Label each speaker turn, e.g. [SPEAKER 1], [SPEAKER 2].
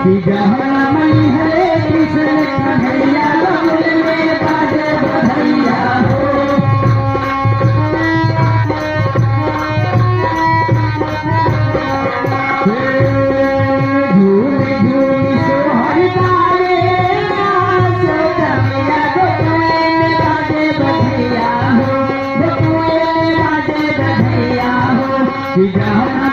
[SPEAKER 1] कि जहाँ मई हरे कृष्ण कन्हैया गौर में बाजे बधैया हो। झूम झूम सोहर गाए नाचे कन्हैया गौर में बाजे बधैया हो, गौर में बाजे बधैया हो। कि जहाँ